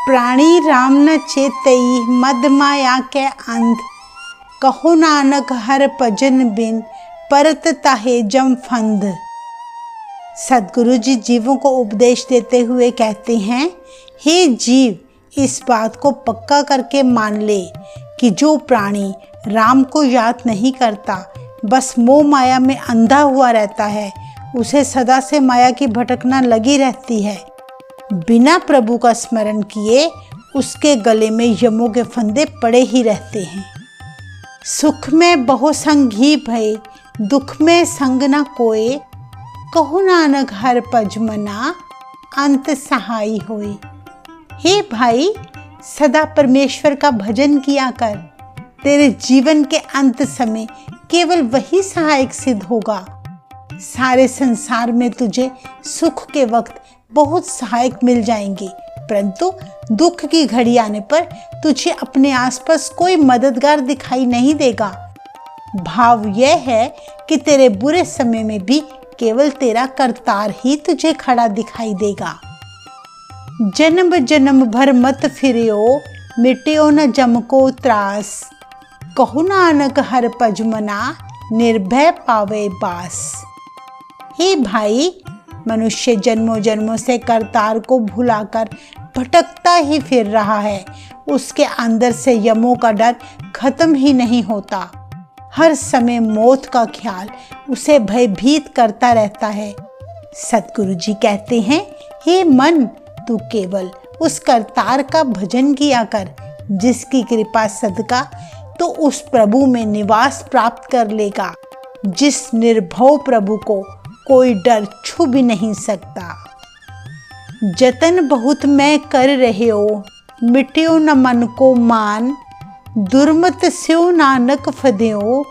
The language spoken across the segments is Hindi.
प्राणी राम न चेतई मद माया के अंध। कहो नानक हर भजन बिन परत ताहे जम फंद। सदगुरु जी जीवों को उपदेश देते हुए कहते हैं, हे जीव, इस बात को पक्का करके मान ले कि जो प्राणी राम को याद नहीं करता, बस मोह माया में अंधा हुआ रहता है, उसे सदा से माया की भटकना लगी रहती है। बिना प्रभु का स्मरण किए उसके गले में यमों के फंदे पड़े ही रहते हैं। सुख में बहु संगी भय, दुख में संग न कोय। कहो नानक हर पज मना, अंत सहाय होय। हे भाई, सदा परमेश्वर का भजन किया कर। तेरे जीवन के अंत समय केवल वही सहायक सिद्ध होगा। सारे संसार में तुझे सुख के वक्त बहुत सहायक मिल जाएंगे, परंतु दुख की घड़ी आने पर तुझे अपने आसपास कोई मददगार दिखाई नहीं देगा। भाव यह है कि तेरे बुरे समय में भी केवल तेरा करतार ही तुझे खड़ा दिखाई देगा। जन्म जन्म भर मत फिरियो, मिट्यो न जम को त्रास। कहो नानक हर पज मना, निर्भय पावे बास। हे भाई, मनुष्य जन्मों जन्मों से करतार को भुलाकर भटकता ही फिर रहा है। उसके अंदर से यमों का डर खत्म ही नहीं होता। हर समय मौत का ख्याल उसे भयभीत करता रहता है। सतगुरु जी कहते हैं, हे मन, तू केवल उस करतार का भजन किया कर, जिसकी कृपा सदका तो उस प्रभु में निवास प्राप्त कर लेगा, जिस निर्भव प्रभु को कोई डर छू भी नहीं सकता। जतन बहुत मैं कर रहे हो, मिट्यो न मन को मान। दुर्मत स्यो नानक फदेओ,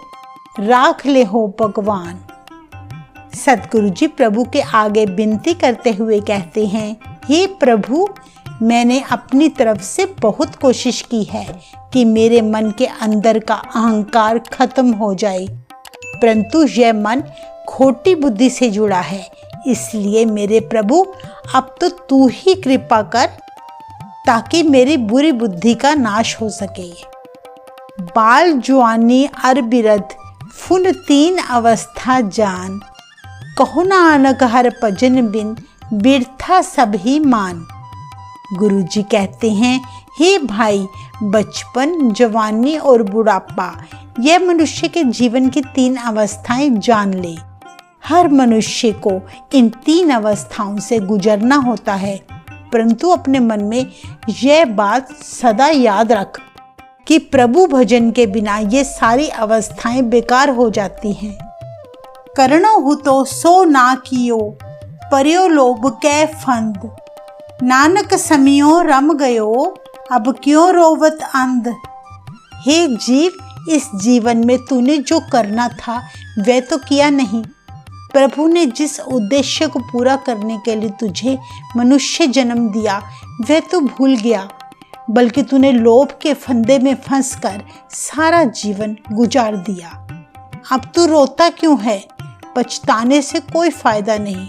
राख ले हो भगवान। सतगुरु जी प्रभु के आगे विनती करते हुए कहते हैं, हे प्रभु, मैंने अपनी तरफ से बहुत कोशिश की है कि मेरे मन के अंदर का अहंकार खत्म हो जाए, परंतु यह मन खोटी बुद्धि से जुड़ा है। इसलिए मेरे प्रभु, अब तो तू ही कृपा कर ताकि मेरी बुरी बुद्धि का नाश हो सके। बाल जुआनी अर बिरध, फुन तीन अवस्था जान। कहो नानक हर भजन बिन बिरथा सब ही मान। गुरु जी कहते हैं, हे भाई, बचपन, जवानी और बुढ़ापा, यह मनुष्य के जीवन की तीन अवस्थाएं जान ले। हर मनुष्य को इन तीन अवस्थाओं से गुजरना होता है, परंतु अपने मन में यह बात सदा याद रख कि प्रभु भजन के बिना ये सारी अवस्थाएं बेकार हो जाती हैं। करणो हु तो सो ना कियो, पर्यो लोभ कै फंद। नानक समियो रम गयो, अब क्यों रोवत अंध। हे जीव, इस जीवन में तूने जो करना था वह तो किया नहीं। प्रभु ने जिस उद्देश्य को पूरा करने के लिए तुझे मनुष्य जन्म दिया वह तो भूल गया, बल्कि तूने लोभ के फंदे में फंसकर सारा जीवन गुजार दिया। अब तू रोता क्यों है? पछताने से कोई फायदा नहीं।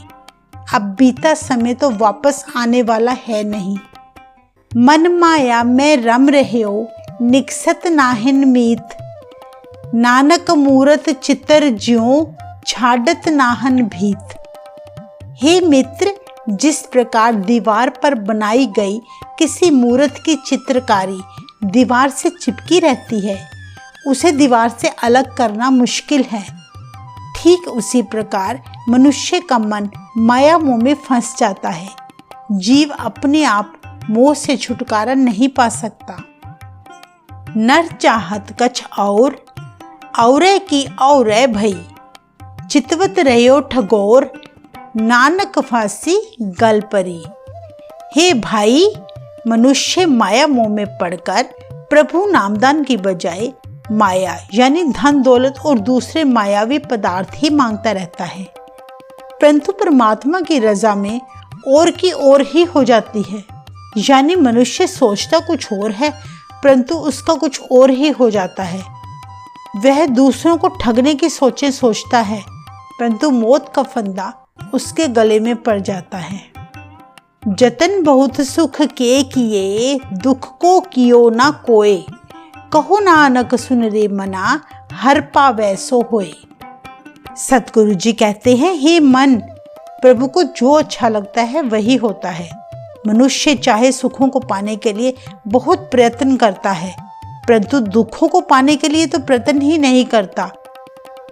अब बीता समय तो वापस आने वाला है नहीं। मन माया में रम रहे हो, निकसत नाहिन मीत। नानक मूरत चितर ज्यों, छाड़त नाहन भीत। हे मित्र, जिस प्रकार दीवार पर बनाई गई किसी मूर्त की चित्रकारी दीवार से चिपकी रहती है, उसे दीवार से अलग करना मुश्किल है, ठीक उसी प्रकार मनुष्य का मन माया मोह में फंस जाता है। जीव अपने आप मोह से छुटकारा नहीं पा सकता। नर चाहत कछ औरे की औरे भई। चितवत रहो ठगोर, नानक फांसी गल परी। हे भाई, मनुष्य माया मोह में पड़कर प्रभु नामदान की बजाय माया यानी धन दौलत और दूसरे मायावी पदार्थ ही मांगता रहता है, परंतु परमात्मा की रजा में और की ओर ही हो जाती है। यानी मनुष्य सोचता कुछ और है, परंतु उसका कुछ और ही हो जाता है। वह दूसरों को ठगने की सोचें सोचता है, परंतु मौत का फंदा उसके गले में पड़ जाता है। जतन बहुत सुख के किए, दुख को कियो ना कोय। कहो नानक सुन रे मना, हर पावै सो होए। सतगुरु जी कहते हैं, हे मन, प्रभु को जो अच्छा लगता है वही होता है। मनुष्य चाहे सुखों को पाने के लिए बहुत प्रयत्न करता है, परंतु दुखों को पाने के लिए तो प्रयत्न ही नहीं करता।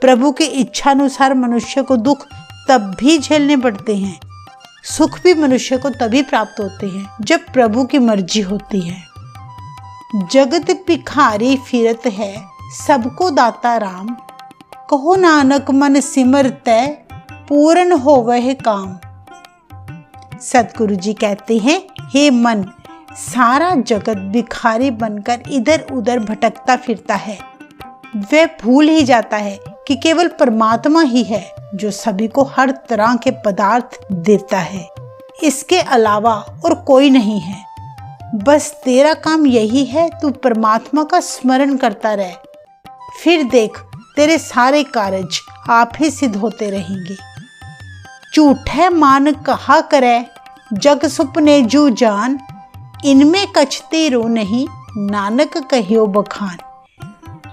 प्रभु की इच्छा अनुसार मनुष्य को दुख तब भी झेलने पड़ते हैं। सुख भी मनुष्य को तभी प्राप्त होते हैं जब प्रभु की मर्जी होती है। जगत भिखारी फिरत है, सबको दाता राम। कहो नानक मन सिमरतै, पूर्ण होवै काम। सतगुरु जी कहते हैं, हे मन, सारा जगत भिखारी बनकर इधर उधर भटकता फिरता है। वह भूल ही जाता है कि केवल परमात्मा ही है जो सभी को हर तरह के पदार्थ देता है। इसके अलावा और कोई नहीं है। बस तेरा काम यही है, तू परमात्मा का स्मरण करता रह। फिर देख, तेरे सारे कार्य आप ही सिद्ध होते रहेंगे। झूठे मान कहा करे, जग सुपने जू जान। इनमें कछ तेरो नहीं, नानक कहियो बखान।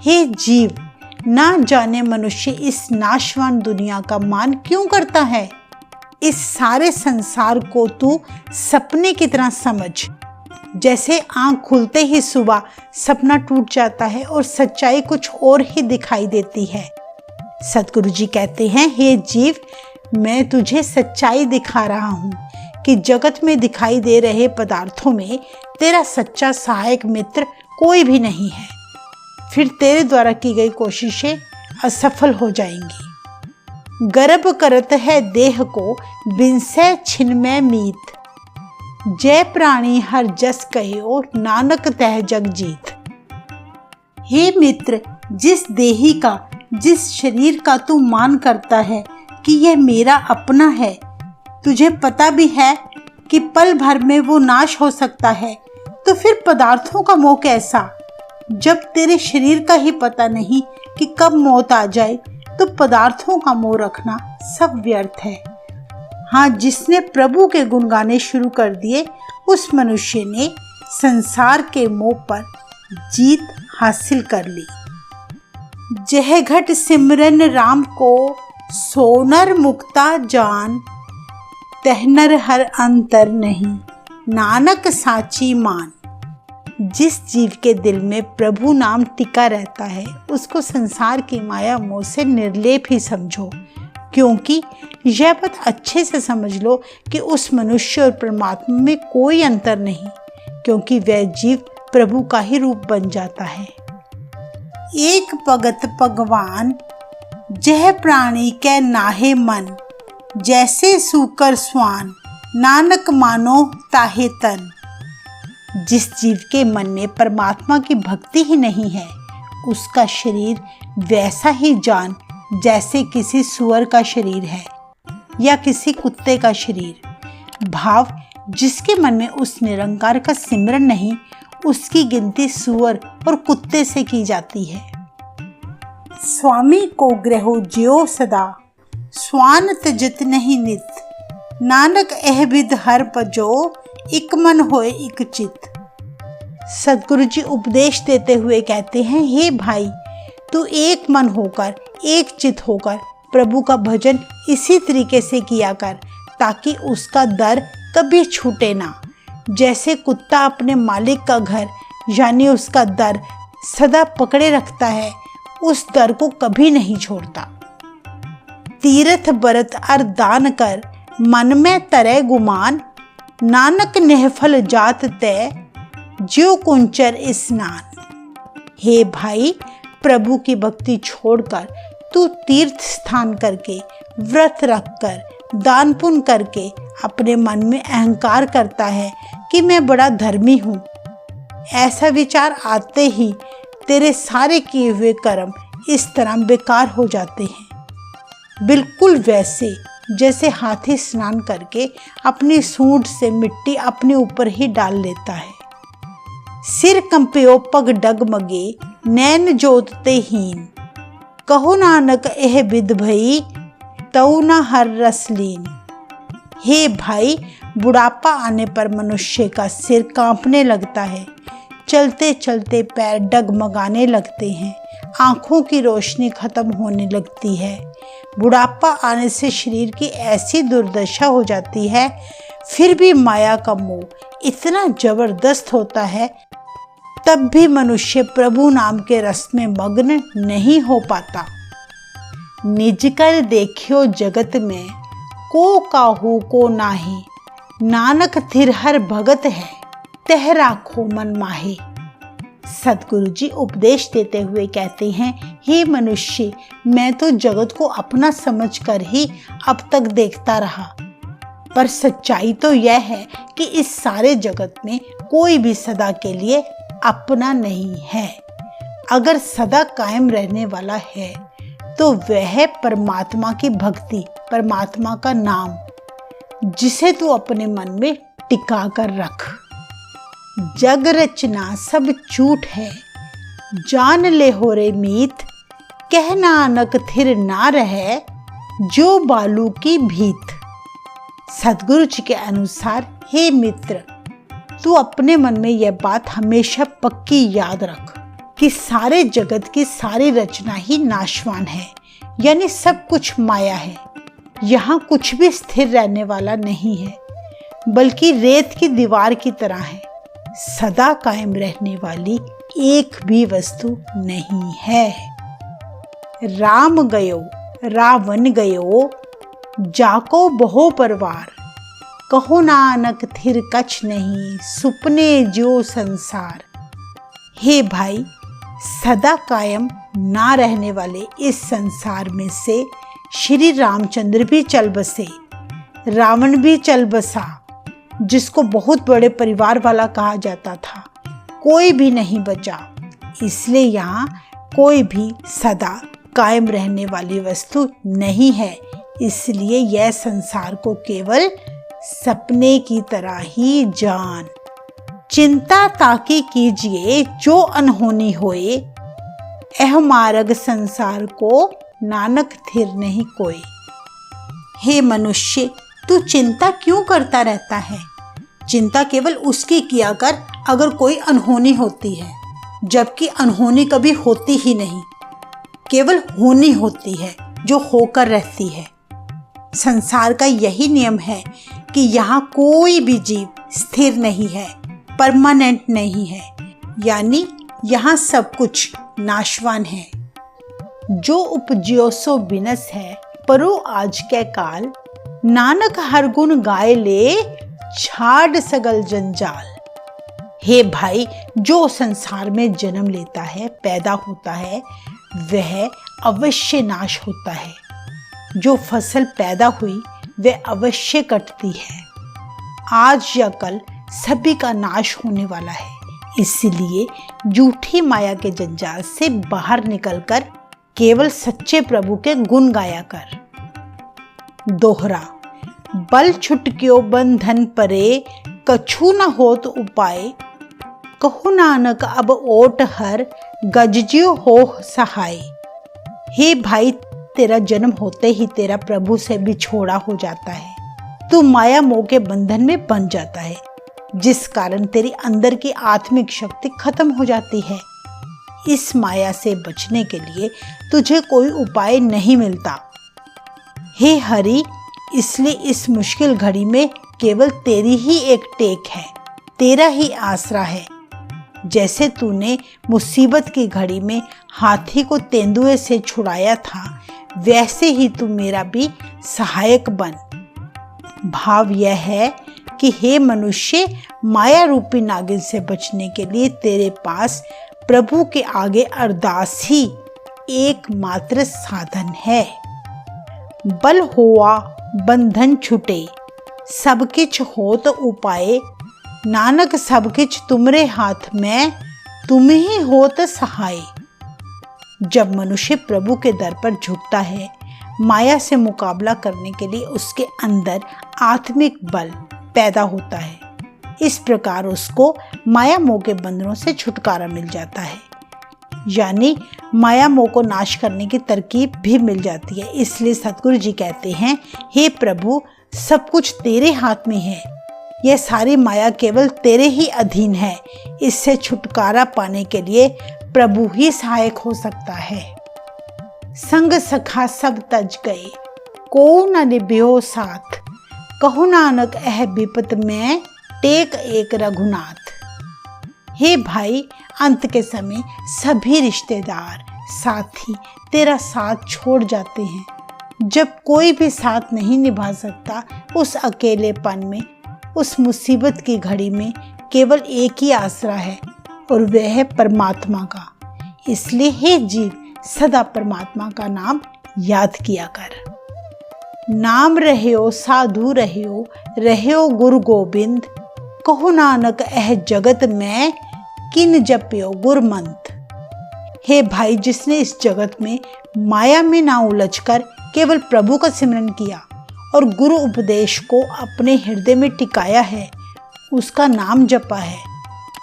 हे जीव, ना जाने मनुष्य इस नाशवान दुनिया का मान क्यों करता है। इस सारे संसार को तू सपने की तरह समझ। जैसे आंख खुलते ही सुबह सपना टूट जाता है और सच्चाई कुछ और ही दिखाई देती है। सतगुरु जी कहते हैं, हे जीव, मैं तुझे सच्चाई दिखा रहा हूँ कि जगत में दिखाई दे रहे पदार्थों में तेरा सच्चा सहायक मित्र कोई भी नहीं है। फिर तेरे द्वारा की गई कोशिशें असफल हो जाएंगी। गर्भ करत है देह को, बिनसे छिन्मय मीत। जय प्राणी हर जस कहियो, नानक तह जग जीत। हे मित्र, जिस देही का, जिस शरीर का तू मान करता है कि यह मेरा अपना है, तुझे पता भी है कि पल भर में वो नाश हो सकता है, तो फिर पदार्थों का मोह कैसा। जब तेरे शरीर का ही पता नहीं कि कब मौत आ जाए, तो पदार्थों का मोह रखना सब व्यर्थ है। हाँ, जिसने प्रभु के गुण गाने शुरू कर दिए, उस मनुष्य ने संसार के मोह पर जीत हासिल कर ली। जह घट सिमरन राम को, सोनर मुक्ता जान। तहनर हर अंतर नहीं, नानक साची मान। जिस जीव के दिल में प्रभु नाम टिका रहता है, उसको संसार की माया मोह से निर्लेप ही समझो। क्योंकि यह बात अच्छे से समझ लो कि उस मनुष्य और परमात्मा में कोई अंतर नहीं, क्योंकि वह जीव प्रभु का ही रूप बन जाता है। एक भगत भगवान, जह प्राणी के नाहे मन। जैसे सूकर स्वान, नानक मानो ताहे तन। जिस जीव के मन में परमात्मा की भक्ति ही नहीं है, उसका शरीर वैसा ही जान जैसे किसी सुअर का शरीर है या किसी कुत्ते का शरीर। भाव, जिसके मन में उस निरंकार का सिमरन नहीं, उसकी गिनती सुअर और कुत्ते से की जाती है। स्वामी को ग्रहो ज्यो सदा, स्वान तजत नहीं नित। नानक एह विद हर पजो, इक मन होए इक चित। सतगुरु जी उपदेश देते हुए कहते हैं, हे भाई, तू एक मन होकर, एक चित होकर प्रभु का भजन इसी तरीके से किया कर, ताकि उसका दर कभी छूटे ना। जैसे कुत्ता अपने मालिक का घर यानी उसका दर सदा पकड़े रखता है, उस दर को कभी नहीं छोड़ता। तीर्थ बरत अर दान कर, मन में तरे गुमान। नानक नेहफल जात तय, ज्यो कुंचर स्नान। हे भाई, प्रभु की भक्ति छोड़कर तू तीर्थ स्थान करके, व्रत रखकर, दान पुण्य करके अपने मन में अहंकार करता है कि मैं बड़ा धर्मी हूँ। ऐसा विचार आते ही तेरे सारे किए हुए कर्म इस तरह बेकार हो जाते हैं। बिल्कुल वैसे जैसे हाथी स्नान करके अपनी सूंड से मिट्टी अपने ऊपर ही डाल लेता है। सिर कंप्यो पग डगमगे, नैन जोतते हीन। कहो नानक एह विद भई, तऊ न हर रसलीन। हे भाई, बुढ़ापा आने पर मनुष्य का सिर कांपने लगता है, चलते चलते पैर डगमगाने लगते हैं, आंखों की रोशनी खत्म होने लगती है। बुढ़ापा आने से शरीर की ऐसी दुर्दशा हो जाती है, फिर भी माया का मोह इतना जबरदस्त होता है, तब भी मनुष्य प्रभु नाम के रस में मग्न नहीं हो पाता। निज कर देखियो जगत में, को काहू को नाही, नानक थिर हर भगत है, तह राखो मन माहे। सदगुरु जी उपदेश देते हुए कहते हैं, हे मनुष्य, मैं तो जगत को अपना समझकर ही अब तक देखता रहा, पर सच्चाई तो यह है कि इस सारे जगत में कोई भी सदा के लिए अपना नहीं है। अगर सदा कायम रहने वाला है तो वह परमात्मा की भक्ति, परमात्मा का नाम, जिसे तू अपने मन में टिका कर रख। जग रचना सब झूठ है, जान ले हो रे मीत, कह नानक थिर ना रहे, जो बालू की भीत। सदगुरु जी के अनुसार, हे मित्र, तू अपने मन में यह बात हमेशा पक्की याद रख कि सारे जगत की सारी रचना ही नाशवान है, यानी सब कुछ माया है। यहाँ कुछ भी स्थिर रहने वाला नहीं है, बल्कि रेत की दीवार की तरह है, सदा कायम रहने वाली एक भी वस्तु नहीं है। राम गयो रावण गयो, जाको बहु परवार, कहो नानक थिर कछ नहीं, सुपने जो संसार। हे भाई, सदा कायम ना रहने वाले इस संसार में से श्री रामचंद्र भी चल बसे, रावण भी चल बसा, जिसको बहुत बड़े परिवार वाला कहा जाता था, कोई भी नहीं बचा। इसलिए यहाँ कोई भी सदा कायम रहने वाली वस्तु नहीं है। इसलिए यह संसार को केवल सपने की तरह ही जान। चिंता ताकि कीजिए जो अनहोनी होए, एह मार्ग संसार को नानक थिर नहीं कोई। हे मनुष्य, तू चिंता क्यों करता रहता है? चिंता केवल उसकी किया कर अगर कोई अनहोनी होती है, जबकि अनहोनी कभी होती ही नहीं, केवल होनी होती है जो होकर रहती है। संसार का यही नियम है कि यहाँ कोई भी जीव स्थिर नहीं है, परमानेंट नहीं है, यानी यहाँ सब कुछ नाशवान है। जो उपजियो सो बिनस है, परो आज के काल, नानक हर गुण गाए ले, छाड़ सगल जंजाल। हे भाई, जो संसार में जन्म लेता है, पैदा होता है, वह अवश्य नाश होता है। जो फसल पैदा हुई वह अवश्य कटती है। आज या कल सभी का नाश होने वाला है। इसलिए झूठी माया के जंजाल से बाहर निकलकर केवल सच्चे प्रभु के गुण गाया कर। दोहरा, बल छुटक्यो बंधन परे, कछु न होत उपाय, कहो नानक अब ओट हर, गजजियो हो सहाय। हे भाई, तेरा जन्म होते ही तेरा प्रभु से बिछोड़ा हो जाता है, तू माया मोह के बंधन में बंध जाता है, जिस कारण तेरी अंदर की आत्मिक शक्ति खत्म हो जाती है। इस माया से बचने के लिए तुझे कोई उपाय नहीं मिलता। हे हरि, इसलिए इस मुश्किल घड़ी में केवल तेरी ही एक टेक है, तेरा ही आसरा है। जैसे तूने मुसीबत की घड़ी में हाथी को तेंदुए से छुड़ाया था, वैसे ही तू मेरा भी सहायक बन। भाव यह है कि हे मनुष्य, माया रूपी नागिन से बचने के लिए तेरे पास प्रभु के आगे अरदास ही एकमात्र साधन है। बल होआ बंधन छुटे, सब किछ होत उपाय, नानक सब किछ तुमरे हाथ में, तुम ही होत सहाय। जब मनुष्य प्रभु के दर पर झुकता है, माया से मुकाबला करने के लिए उसके अंदर आत्मिक बल पैदा होता है। इस प्रकार उसको माया मोह के बंधनों से छुटकारा मिल जाता है, यानी माया मोह को नाश करने की तरकीब भी मिल जाती है। इसलिए सतगुरु जी कहते हैं, हे प्रभु, सब कुछ तेरे हाथ में है। यह सारी माया केवल तेरे ही अधीन है। इससे छुटकारा पाने के लिए प्रभु ही सहायक हो सकता है। संग सखा सब तज गए, को न निभ्यो साथ। कहु नानक एह विपत में, टेक एक रघुनाथ। हे भाई, अंत के समय सभी रिश्तेदार साथी तेरा साथ छोड़ जाते हैं। जब कोई भी साथ नहीं निभा सकता, उस अकेलेपन में, उस मुसीबत की घड़ी में केवल एक ही आसरा है, और वह है परमात्मा का। इसलिए हे जीव, सदा परमात्मा का नाम याद किया कर। नाम रह्यो साधु रह्यो, रह्यो गुरु गोबिंद। कहु नानक एह जगत में, किन जप्यो गुरमंत। हे भाई, जिसने इस जगत में माया में ना उलझकर केवल प्रभु का सिमरन किया और गुरु उपदेश को अपने हृदय में टिकाया है, उसका नाम जपा है,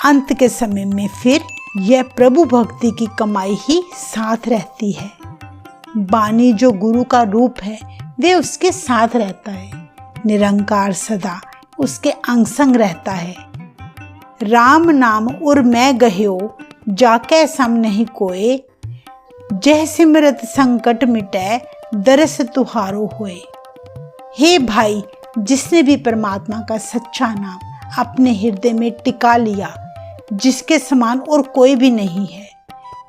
अंत के समय में फिर यह प्रभु भक्ति की कमाई ही साथ रहती है। बानी जो गुरु का रूप है, वे उसके साथ रहता है। निरंकार सदा उसके अंग संग रहता है। राम नाम उर मैं गह्यो, जाके सम नहीं कोय। जह सिमरत संकट मिटै, दरस तुहारो होए। हे भाई, जिसने भी परमात्मा का सच्चा नाम अपने हृदय में टिका लिया, जिसके समान और कोई भी नहीं है,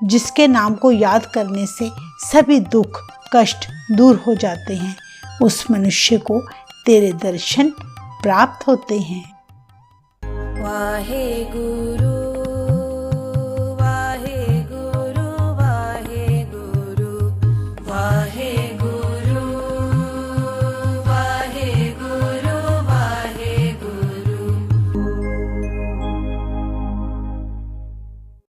जिसके नाम को याद करने से सभी दुख कष्ट दूर हो जाते हैं, उस मनुष्य को तेरे दर्शन प्राप्त होते हैं। वाहे गुरु।